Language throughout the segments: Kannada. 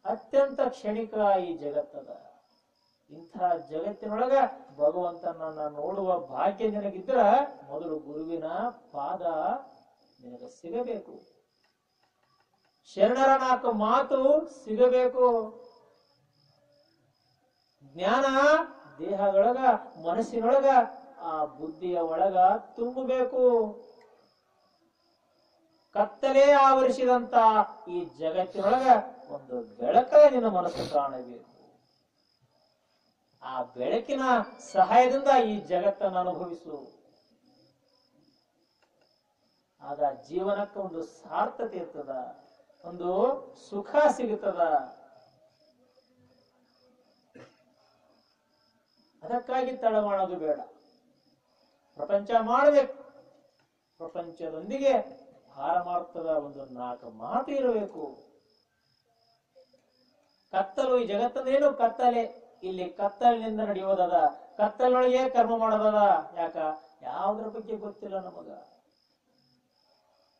ಅತ್ಯಂತ ಕ್ಷಣಿಕ ಈ ಜಗತ್ತದ. ಇಂಥ ಜಗತ್ತಿನೊಳಗ ಭಗವಂತನನ್ನ ನೋಡುವ ಭಾಗ್ಯ ನಿನಗಿದ್ರ ಮೊದಲು ಗುರುವಿನ ಪಾದ ನಿನಗೆ ಸಿಗಬೇಕು. ಶರಣರ 4 ಮಾತು ಸಿಗಬೇಕು. ಜ್ಞಾನ ದೇಹದೊಳಗ ಮನಸ್ಸಿನೊಳಗ ಆ ಬುದ್ಧಿಯ ಒಳಗ ತುಂಬಬೇಕು. ಕತ್ತಲೇ ಆವರಿಸಿದಂತ ಈ ಜಗತ್ತಿನೊಳಗ ಒಂದು ಬೆಳಕ ನಿನ್ನ ಮನಸ್ಸು ಕಾಣಬೇಕು. ಆ ಬೆಳಕಿನ ಸಹಾಯದಿಂದ ಈ ಜಗತ್ತನ್ನು ಅನುಭವಿಸು. ಆಗ ಜೀವನಕ್ಕೆ ಒಂದು ಸಾರ್ಥತೆ ಇರ್ತದ, ಒಂದು ಸುಖ ಸಿಗುತ್ತದ. ಅದಕ್ಕಾಗಿ ತಡ ಮಾಡೋದು ಬೇಡ. ಪ್ರಪಂಚ ಮಾಡಬೇಕು. ಪ್ರಪಂಚದೊಂದಿಗೆ ಪಾರಮಾರ್ಥದ ಒಂದು 4 ಮಾತು ಇರಬೇಕು. ಕತ್ತಲು, ಈ ಜಗತ್ತದೇನು ಕತ್ತಲೆ. ಇಲ್ಲಿ ಕತ್ತಲಿನಿಂದ ನಡೆಯೋದದ, ಕತ್ತಲೊಳಗೆ ಕರ್ಮ ಮಾಡೋದದ. ಯಾಕ? ಯಾವುದ್ರ ಬಗ್ಗೆ ಗೊತ್ತಿಲ್ಲ ನಮಗ.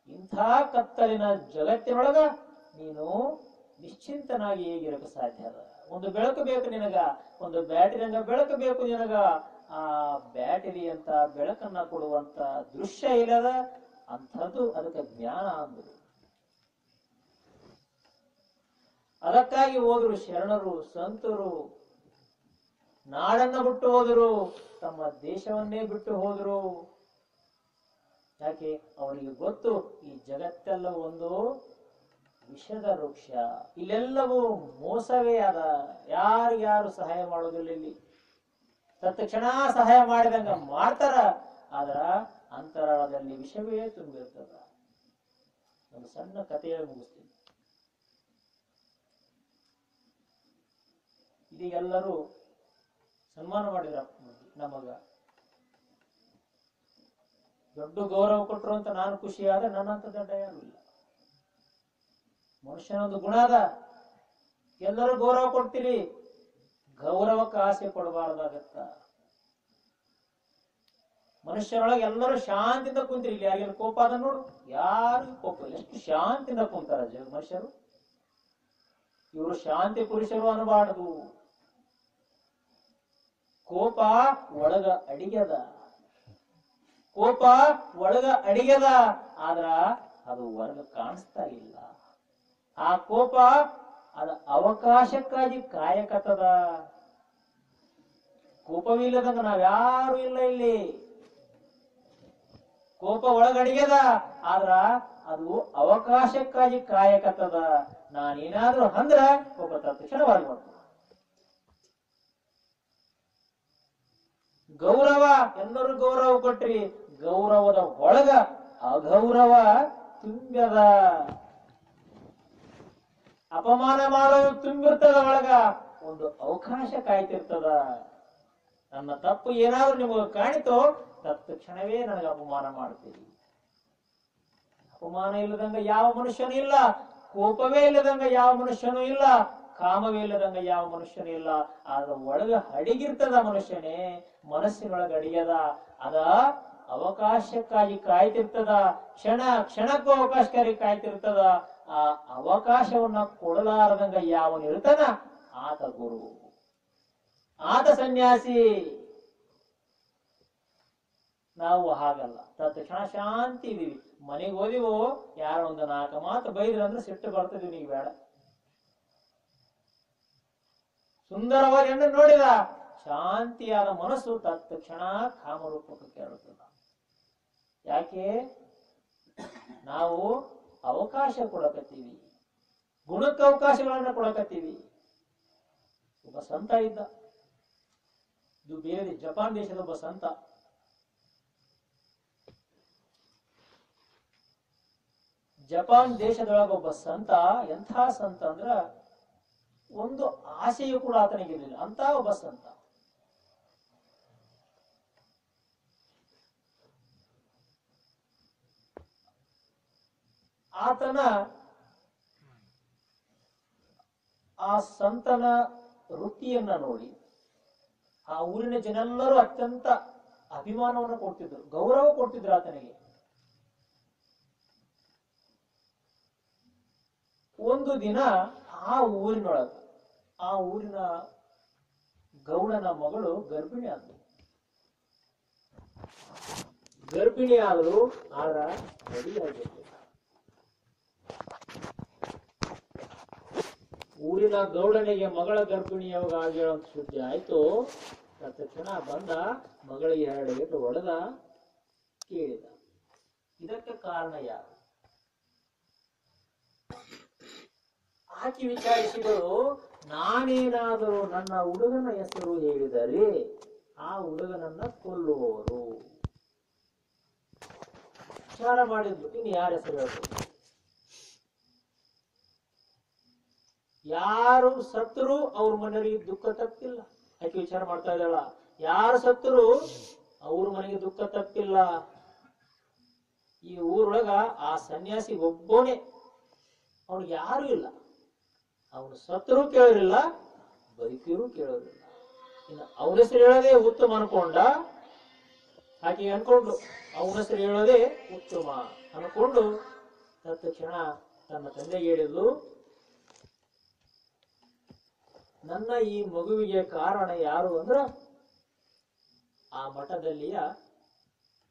ಇಂಥ ಕತ್ತಲಿನ ಜಗತ್ತಿನೊಳಗ ನೀನು ನಿಶ್ಚಿಂತನಾಗಿ ಹೇಗಿರಕ್ಕೆ ಸಾಧ್ಯ ಅದ? ಒಂದು ಬೆಳಕು ಬೇಕು ನಿನಗ, ಒಂದು ಬ್ಯಾಟರಿಯಂಗ ಬೆಳಕು ಬೇಕು ನಿನಗ. ಆ ಬ್ಯಾಟರಿ ಅಂತ ಬೆಳಕನ್ನ ಕೊಡುವಂತ ದೃಶ್ಯ ಇಲ್ಲದ ಅಂಥದ್ದು ಅದಕ್ಕೆ ಜ್ಞಾನ ಅಂದರು. ಅದಕ್ಕಾಗಿ ಹೋದ್ರು ಶರಣರು, ಸಂತರು. ನಾಡನ್ನ ಬಿಟ್ಟು ಹೋದರು, ತಮ್ಮ ದೇಶವನ್ನೇ ಬಿಟ್ಟು ಹೋದರು. ಯಾಕೆ? ಅವರಿಗೆ ಗೊತ್ತು ಈ ಜಗತ್ತೆಲ್ಲ ಒಂದು ವಿಷದ ವೃಕ್ಷ, ಇಲ್ಲೆಲ್ಲವೂ ಮೋಸವೇ ಅದ. ಯಾರಿಗ್ಯಾರು ಸಹಾಯ ಮಾಡೋದಿಲ್ಲ. ಇಲ್ಲಿ ತತ್ಕ್ಷಣ ಸಹಾಯ ಮಾಡಿದಂಗ ಮಾಡ್ತಾರ, ಆದ್ರ ಅಂತರಾಳದಲ್ಲಿ ವಿಷವೇ ತುಂಬಿರ್ತದ. ಒಂದು ಸಣ್ಣ ಕಥೆಯ ಮುಗಿಸ್ತೀನಿ. ಇದೀಗೆಲ್ಲರೂ ಸನ್ಮಾನ ಮಾಡಿದ್ರ ನಮಗ, ದೊಡ್ಡ ಗೌರವ ಕೊಟ್ರು ಅಂತ ನಾನು ಖುಷಿ ಆದ್ರೆ ನನ್ನಂತ ದೊಡ್ಡ ಯಾರು ಇಲ್ಲ. ಮನುಷ್ಯನ ಒಂದು ಗುಣ ಅದ. ಎಲ್ಲರೂ ಗೌರವ ಕೊಡ್ತೀರಿ, ಗೌರವಕ್ಕೆ ಆಸೆ ಕೊಡಬಾರ್ದಾಗತ್ತ. ಮನುಷ್ಯರೊಳಗೆ ಎಲ್ಲರೂ ಶಾಂತಿಯಿಂದ ಕುಂತಿರಿ. ಇಲ್ಲಿ ಯಾರಿಗೆಲ್ಲ ಕೋಪ ಅದ ನೋಡು, ಯಾರಿಗೂ ಕೋಪ ಇಲ್ಲ. ಎಷ್ಟು ಶಾಂತಿಯಿಂದ ಕುಂತಾರ ಮನುಷ್ಯರು. ಇವರು ಶಾಂತಿ ಪುರುಷರು ಅನ್ನಬಾರದು. ಕೋಪ ಒಳಗ ಅಡಿಗೆದ, ಕೋಪ ಒಳಗ ಅಡಿಗೆದ, ಆದ್ರ ಅದು ಹೊರಗ ಕಾಣಿಸ್ತಾ ಇಲ್ಲ. ಆ ಕೋಪ ಅದ ಅವಕಾಶಕ್ಕಾಗಿ ಕಾಯಕತ್ತದ. ಕೋಪವಿಲ್ಲದಂಗ ನಾವ್ಯಾರು ಇಲ್ಲ ಇಲ್ಲಿ. ಕೋಪ ಒಳಗಡಿಗೆದ, ಆದ್ರ ಅದು ಅವಕಾಶಕ್ಕಾಗಿ ಕಾಯಕತ್ತದ. ನಾನೇನಾದ್ರೂ ಅಂದ್ರ ಕೋಪ ತಕ್ಷಣ ಹೊರಗೆ ಬರ್ತದೆ. ಗೌರವ, ಎಲ್ಲರೂ ಗೌರವ ಕೊಟ್ರಿ, ಗೌರವದ ಒಳಗ ಅಗೌರವ ತುಂಬ್ಯದ. ಅಪಮಾನ ಮಾಡೋದು ತುಂಬಿರ್ತದ ಒಳಗ, ಒಂದು ಅವಕಾಶ ಕಾಯ್ತಿರ್ತದ. ನನ್ನ ತಪ್ಪು ಏನಾದ್ರೂ ನಿಮಗೆ ಕಾಣಿತೋ ತತ್ಕ್ಷಣವೇ ನನಗೆ ಅಪಮಾನ ಮಾಡ್ತೀರಿ. ಅಪಮಾನ ಇಲ್ಲದಂಗ ಯಾವ ಮನುಷ್ಯನೂ ಇಲ್ಲ, ಕೋಪವೇ ಇಲ್ಲದಂಗ ಯಾವ ಮನುಷ್ಯನೂ ಇಲ್ಲ, ಕಾಮವೇ ಇಲ್ಲದಂಗ ಯಾವ ಮನುಷ್ಯನೂ ಇಲ್ಲ. ಆದ್ರ ಒಳಗ ಅಡಿಗಿರ್ತದ ಮನುಷ್ಯನೇ, ಮನಸ್ಸಿನೊಳಗ ಅಡಿಯದ. ಅದ ಅವಕಾಶಕ್ಕಾಗಿ ಕಾಯ್ತಿರ್ತದ. ಕ್ಷಣಕ್ಕೂ ಅವಕಾಶಕ್ಕಾಗಿ ಕಾಯ್ತಿರ್ತದ. ಆ ಅವಕಾಶವನ್ನ ಕೊಡಲಾರದಂಗ ಯಾವನಿರ್ತಾನ ಆತ ಗುರು, ಆತ ಸನ್ಯಾಸಿ. ನಾವು ಹಾಗಲ್ಲ, ತತ್ಕ್ಷಣ ಶಾಂತಿ ಇದೀವಿ. ಮನೆಗೆ ಹೋದಿವೋ ಯಾರ ಒಂದು 4 ಮಾತು ಬೈದ್ರಂದ್ರೆ ಸಿಟ್ಟು ಬರ್ತದೆ. ನೀವು ಬೇಡ, ಸುಂದರವಾಗಿ ಹೆಣ್ಣು ನೋಡಿದ ಶಾಂತಿಯಾದ ಮನಸ್ಸು ತತ್ಕ್ಷಣ ಕಾಮರೂಪಕ್ಕೆ ಕೇಳುತ್ತದ. ಯಾಕೆ? ನಾವು ಅವಕಾಶ ಕೊಡಕತ್ತೀವಿ, ಗುಣಕ್ಕೆ ಅವಕಾಶಗಳನ್ನ ಕೊಡಕತ್ತೀವಿ. ಒಬ್ಬ ಸಂತ ಇದ್ದ, ಇದು ಬೇರೆ ಜಪಾನ್ ದೇಶದ ಒಬ್ಬ ಸಂತ. ಜಪಾನ್ ದೇಶದೊಳಗ ಒಬ್ಬ ಸಂತ, ಎಂಥ ಸಂತ ಅಂದ್ರ ಒಂದು ಆಸೆಯೂ ಕೂಡ ಆತನಿಗಿರಲಿಲ್ಲ ಅಂತ ಒಬ್ಬ ಸಂತ. ಆತನ ಆ ಸಂತನ ವೃತ್ತಿಯನ್ನ ನೋಡಿ ಆ ಊರಿನ ಜನರೆಲ್ಲರೂ ಅತ್ಯಂತ ಅಭಿಮಾನವನ್ನು ಕೊಡ್ತಿದ್ರು, ಗೌರವ ಕೊಡ್ತಿದ್ರು ಆತನಿಗೆ. ಒಂದು ದಿನ ಆ ಊರಿನೊಳಗ ಆ ಊರಿನ ಗೌಡನ ಮಗಳು ಗರ್ಭಿಣಿ ಆದಳು. ಗರ್ಭಿಣಿ ಆದಳು, ಆದ್ರ ಮಡಿಯಾಗಿರ್ಲಿಲ್ಲ. ಊರಿನ ಗೌಡನಿಗೆ ಮಗಳ ಗರ್ಭಿಣಿ ಯಾವಾಗ ಆಗ್ಯಾಳಂತ ಸುದ್ದಿ ಆಯ್ತು. ತಕ್ಷಣ ಬಂದ, ಮಗಳಿಗೆ 2 ಏಟು ಹೊಡೆದ, ಕೇಳಿದ. ಇದಕ್ಕೆ ಕಾರಣ ಯಾರು? ಆಕೆ ವಿಚಾರಿಸಿದಳು, ನಾನೇನಾದರೂ ನನ್ನ ಹುಡುಗನ ಹೆಸರು ಹೇಳಿದರೆ ಆ ಹುಡುಗನನ್ನ ಕೊಲ್ಲುವವರು. ವಿಚಾರ ಮಾಡಿದ್ರು, ಇನ್ನು ಯಾರ ಹೆಸರು ಹೇಳ್ಬೋದು? ಯಾರು ಸತ್ತರು ಅವ್ರ ಮನೆಯವರಿಗೆ ದುಃಖ ತಪ್ಪಿಲ್ಲ. ಆಕೆ ವಿಚಾರ ಮಾಡ್ತಾ ಇದ್ದಾಳ, ಯಾರು ಸತ್ತರು ಅವ್ರ ಮನೆಗೆ ದುಃಖ ತಪ್ಪಿಲ್ಲ. ಈ ಊರೊಳಗ ಆ ಸನ್ಯಾಸಿ ಒಬ್ಬನೇ, ಅವನಿಗೆ ಯಾರು ಇಲ್ಲ. ಅವನು ಸತ್ತರೂ ಕೇಳೋರಿಲ್ಲ, ಬದುಕಿರೂ ಕೇಳೋರಿಲ್ಲ. ಇನ್ನು ಅವನ ಹೆಸರು ಹೇಳೋದೇ ಉತ್ತಮ ಅನ್ಕೊಂಡ. ಆಕೆ ಅನ್ಕೊಂಡು ಅವನ ಹೆಸರು ಹೇಳೋದೇ ಉತ್ತಮ ಅನ್ಕೊಂಡು ತಕ್ಷಣ ತನ್ನ ತಂದೆಗೆ ಹೇಳಿದ್ಲು, ನನ್ನ ಈ ಮಗುವಿಗೆ ಕಾರಣ ಯಾರು ಅಂದ್ರ ಆ ಮಠದಲ್ಲಿಯ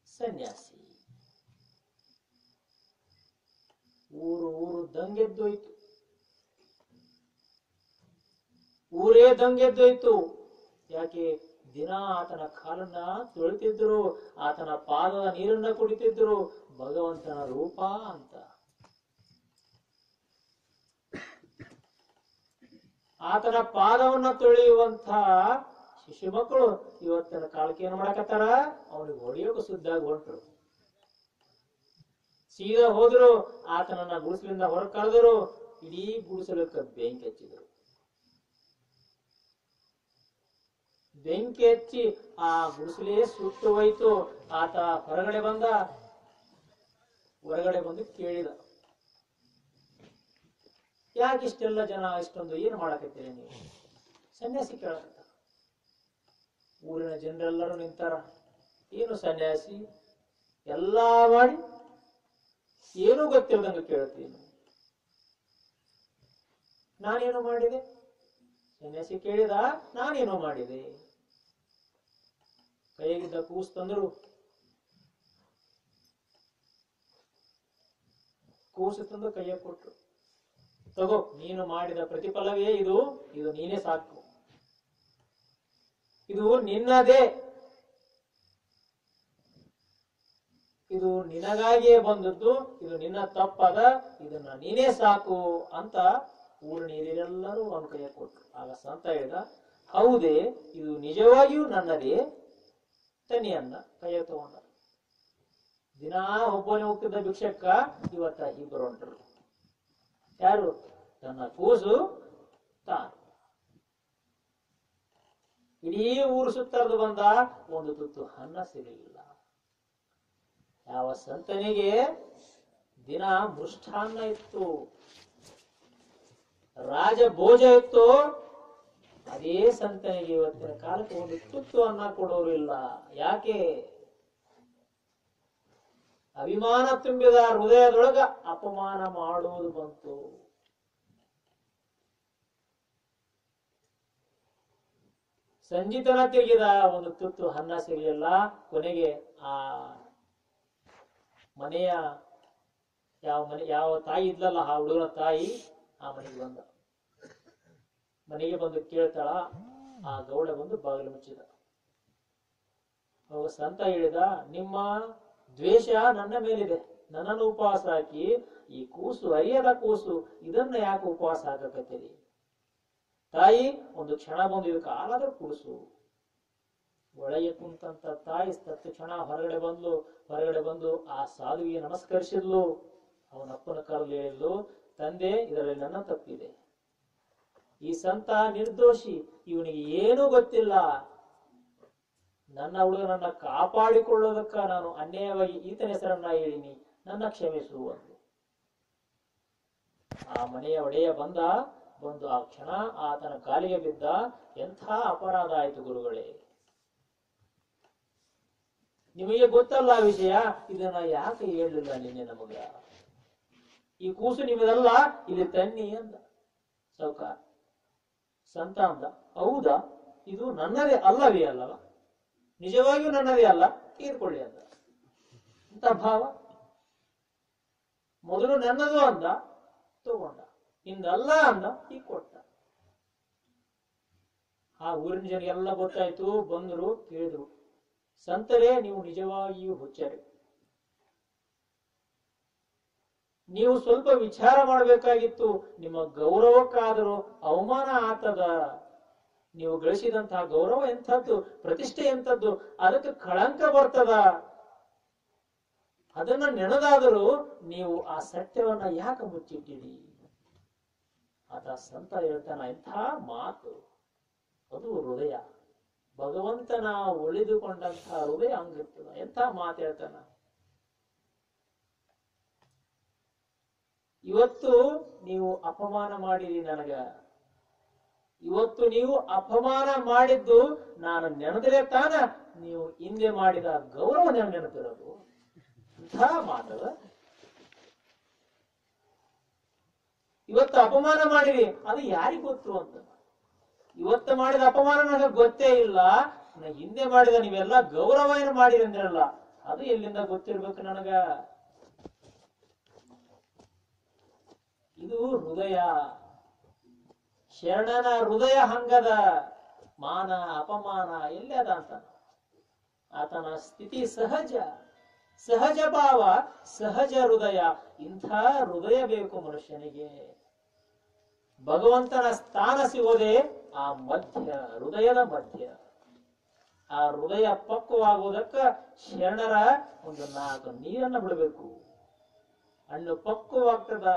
ಸನ್ಯಾಸಿ. ಊರು ದಂಗೆದ್ದೋಯ್ತು. ಊರೇ ದಂಗೆದ್ದೋಯ್ತು. ಯಾಕೆ? ದಿನ ಆತನ ಕಾಲನ್ನ ತೊಳಿತಿದ್ರು, ಆತನ ಪಾದದ ನೀರನ್ನ ಕುಡಿತಿದ್ರು. ಭಗವಂತನ ರೂಪ ಅಂತ. ಆತನ ಪಾದವನ್ನ ತೊಳೆಯುವಂತ ಶಿಶು ಮಕ್ಕಳು ಇವತ್ತಿನ ಕಾಲಕ್ಕೆ ಏನ್ ಮಾಡಕತ್ತಾರ? ಅವನಿಗೆ ಹೊಡೆಯೋಕೆ ಸುದ್ದಾಗಿ ಹೊಂಟ್ರು. ಸೀದಾ ಹೋದ್ರು, ಆತನನ್ನ ಗುಡಿಸಲಿಂದ ಹೊರ ಕರೆದರು, ಇಡೀ ಗುಡಿಸಲಕ್ಕೆ ಬೆಂಕಿ ಹಚ್ಚಿದ್ರು. ಬೆಂಕಿ ಹಚ್ಚಿ ಆ ಗುಡಿಸಲೇ ಸುಟ್ಟು ಹೋಯ್ತು. ಆತ ಹೊರಗಡೆ ಬಂದು ಕೇಳಿದ, ಯಾಕೆ ಇಷ್ಟೆಲ್ಲ ಜನ ಇಷ್ಟೊಂದು ಏನು ಮಾಡಕತ್ತೀರಿ ನೀವು? ಸನ್ಯಾಸಿ ಕೇಳಕತ್ತ. ಊರಿನ ಜನರೆಲ್ಲರೂ ನಿಂತಾರ. ಏನು ಸನ್ಯಾಸಿ, ಎಲ್ಲಾ ಮಾಡಿ ಏನೂ ಗೊತ್ತಿಲ್ಲದಂಗ ಕೇಳ್ತೀನಿ. ನಾನೇನು ಮಾಡಿದೆ? ಸನ್ಯಾಸಿ ಕೇಳಿದ, ನಾನೇನು ಮಾಡಿದೆ? ಕೈಗಿದ್ದ ಕೂಸು ತಂದ್ರು. ಕೂಸು ತಂದು ಕೈಯ ಕೊಟ್ರು. ತಗೋ, ನೀನು ಮಾಡಿದ ಪ್ರತಿಫಲವೇ ಇದು ನೀನೇ ಸಾಕು. ಇದು ನಿನ್ನದೇ, ಇದು ನಿನಗಾಗಿಯೇ ಬಂದದ್ದು, ಇದು ನಿನ್ನ ತಪ್ಪದ, ಇದನ್ನ ನೀನೇ ಸಾಕು ಅಂತ ಊರಿನ ಹಿರಿಯರೆಲ್ಲರೂ ಅವನ ಕೈಯ ಕೊಟ್ರು. ಆಗ ಸಂತ ಹೇಳಿದ, ಹೌದೇ, ಇದು ನಿಜವಾಗಿಯೂ ನನ್ನದೇ. ತನಿಯನ್ನ ಕೈಯ ತಗೊಂಡ. ದಿನಾ ಒಬ್ಬನೇ ಹೋಗ್ತಿದ್ದ ಭಿಕ್ಷಕ್ಕ ಇವತ್ತ ಇಬ್ಬರು ಹೊಂಟರು. ಯಾರು? ತನ್ನ ಕೂಸು ತಾನು. ಇಡೀ ಊರು ಸುತ್ತರ್ದು ಬಂದ, ಒಂದು ತುತ್ತು ಅನ್ನ ಸಿಗಲಿಲ್ಲ. ಯಾವ ಸಂತನಿಗೆ ದಿನ ಮೃಷ್ಟಾನ್ನ ಇತ್ತು, ರಾಜ ಭೋಜ ಇತ್ತು, ಅದೇ ಸಂತನಿಗೆ ಇವತ್ತಿನ ಕಾಲಕ್ಕೆ ಒಂದು ತುತ್ತು ಅನ್ನ ಕೊಡೋರು ಇಲ್ಲ. ಯಾಕೆ? ಅಭಿಮಾನ ತುಂಬಿದ ಹೃದಯದೊಳಗ ಅಪಮಾನ ಮಾಡೋದು ಬಂತು. ಸಂಜಿತನ ತೆಗೆದ, ಒಂದು ತುತ್ತು ಅನ್ನ ಸಿಗಲಿಲ್ಲ. ಕೊನೆಗೆ ಆ ಮನೆಯ ಯಾವ ತಾಯಿ ಇದ್ಲಲ್ಲ, ಆ ಹುಡುಗನ ತಾಯಿ ಆ ಮನೆಗೆ ಬಂದು ಕೇಳ್ತಾಳ. ಆ ಗೌಡ ಬಂದು ಬಾಗಿಲು ಮುಚ್ಚಿದ. ಅವಾಗ ಸಂತ ಹೇಳಿದ, ನಿಮ್ಮ ದ್ವೇಷ ನನ್ನ ಮೇಲಿದೆ, ನನ್ನನ್ನು ಉಪವಾಸ ಹಾಕಿ ಈ ಕೂಸು, ಅರಿಯದ ಕೂಸು, ಇದನ್ನ ಯಾಕೆ ಉಪವಾಸ ಹಾಕಕತ್ತೀರಿ? ತಾಯಿ, ಒಂದು ಕ್ಷಣ ಬಂದು ಇದಕ್ಕೆ ಹಾಲಾದ್ರೂ ಕುಡಿಸು. ಒಳಗೆ ಕುಂತಂತ ತಾಯಿ ತಕ್ಷಣ ಹೊರಗಡೆ ಬಂದು ಆ ಸಾಧುವಿಗೆ ನಮಸ್ಕರಿಸಿದ್ಲು. ಅವನಪ್ಪನ ಕರೆದು ಹೇಳಿದ್ಲು, ತಂದೆ, ಇದರಲ್ಲಿ ನನ್ನ ತಪ್ಪಿದೆ. ಈ ಸಂತ ನಿರ್ದೋಷಿ, ಇವನಿಗೆ ಏನೂ ಗೊತ್ತಿಲ್ಲ. ನನ್ನ ಹುಡುಗನನ್ನ ಕಾಪಾಡಿಕೊಳ್ಳೋದಕ್ಕ ನಾನು ಅನ್ಯಾಯವಾಗಿ ಈತನ ಹೆಸರನ್ನ ಹೇಳಿನಿ, ನನ್ನ ಕ್ಷಮಿಸು ಅಂದು. ಆ ಮನೆಯ ಒಡೆಯ ಬಂದು ಆ ಕ್ಷಣ ಆತನ ಕಾಲಿಗೆ ಬಿದ್ದ. ಎಂಥ ಅಪರಾಧ ಆಯ್ತು ಗುರುಗಳೇ, ನಿಮಗೆ ಗೊತ್ತಲ್ಲ ಆ ವಿಷಯ, ಇದನ್ನ ಯಾಕೆ ಹೇಳಲಿಲ್ಲ ನಿನ್ನೆ ನಮಗ? ಈ ಕೂಸು ನಿಮ್ಮದಲ್ಲ, ಇಲ್ಲಿ ತನ್ನಿ ಅಂದ. ಸಾವುಕಾರ ಸಂತ ಅಂದ, ಹೌದಾ, ಇದು ನನ್ನದೇ ಅಲ್ಲವೇ ಅಲ್ಲವ, ನಿಜವಾಗಿಯೂ ನನ್ನದೇ ಅಲ್ಲ, ತೀರ್ಕೊಳ್ಳಿ ಅಂದ. ಅಂತ ಭಾವ. ಮೊದಲು ನನ್ನದು ಅಂದ, ತಗೊಂಡ. ಇಂದಲ್ಲ ಅಂದ, ಈಗ ಕೊಟ್ಟ. ಆ ಊರಿನ ಜನಗೆಲ್ಲ ಗೊತ್ತಾಯ್ತು, ಬಂದರು, ಕೇಳಿದ್ರು, ಸಂತರೇ, ನೀವು ನಿಜವಾಗಿಯೂ ಹುಚ್ಚರೆ, ನೀವು ಸ್ವಲ್ಪ ವಿಚಾರ ಮಾಡಬೇಕಾಗಿತ್ತು. ನಿಮ್ಮ ಗೌರವಕ್ಕಾದರೂ ಅವಮಾನ ಆತದ. ನೀವು ಗಳಿಸಿದಂತಹ ಗೌರವ ಎಂಥದ್ದು, ಪ್ರತಿಷ್ಠೆ ಎಂಥದ್ದು, ಅದಕ್ಕೆ ಕಳಂಕ ಬರ್ತದ. ಅದನ್ನ ನೆನೆದಾದರೂ ನೀವು ಆ ಸತ್ಯವನ್ನ ಯಾಕೆ ಮುಚ್ಚಿಟ್ಟಿರಿ? ಆತ ಸಂತ ಹೇಳ್ತಾನ, ಎಂಥ ಮಾತು ಅದು, ಹೃದಯ. ಭಗವಂತನ ಒಲಿದುಕೊಂಡಂತಹ ಹೃದಯ ಹಂಗಿರ್ತದ. ಎಂಥ ಮಾತು ಹೇಳ್ತಾನ. ಇವತ್ತು ನೀವು ಅಪಮಾನ ಮಾಡಿರಿ ನನಗ, ಇವತ್ತು ನೀವು ಅಪಮಾನ ಮಾಡಿದ್ದು ನಾನು ನೆನೆದರೆ ತಾನ ನೀವು ಹಿಂದೆ ಮಾಡಿದ ಗೌರವ ನೆನಪಿರೋದು. ಅಂಥ ಮಾತದ. ಇವತ್ತು ಅಪಮಾನ ಮಾಡಿರಿ, ಅದು ಯಾರಿಗ್ ಗೊತ್ತು ಅಂತ. ಇವತ್ತು ಮಾಡಿದ ಅಪಮಾನ ನನಗೆ ಗೊತ್ತೇ ಇಲ್ಲ, ಹಿಂದೆ ಮಾಡಿದ ನೀವೆಲ್ಲ ಗೌರವ ಏನು ಮಾಡಿರಿ ಅಂದ್ರಲ್ಲ, ಅದು ಎಲ್ಲಿಂದ ಗೊತ್ತಿರ್ಬೇಕು ನನಗ. ಇದು ಹೃದಯ. ಶರಣನ ಹೃದಯ ಹಂಗದ. ಮಾನ ಅಪಮಾನ ಎಲ್ಲಿ ಅದ ಅಂತ. ಆತನ ಸ್ಥಿತಿ ಸಹಜ, ಸಹಜ ಭಾವ, ಸಹಜ ಹೃದಯ. ಇಂಥ ಹೃದಯ ಬೇಕು ಮನುಷ್ಯನಿಗೆ. ಭಗವಂತನ ಸ್ಥಾನ ಸಿಗೋದೇ ಆ ಮಧ್ಯ, ಹೃದಯದ ಮಧ್ಯ. ಆ ಹೃದಯ ಪಕ್ವವಾಗುವುದಕ್ಕ ಶರಣರ ಒಂದು 4 ನೀರನ್ನ ಬಿಡಬೇಕು. ಹಣ್ಣು ಪಕ್ವವಾಗ್ತದ.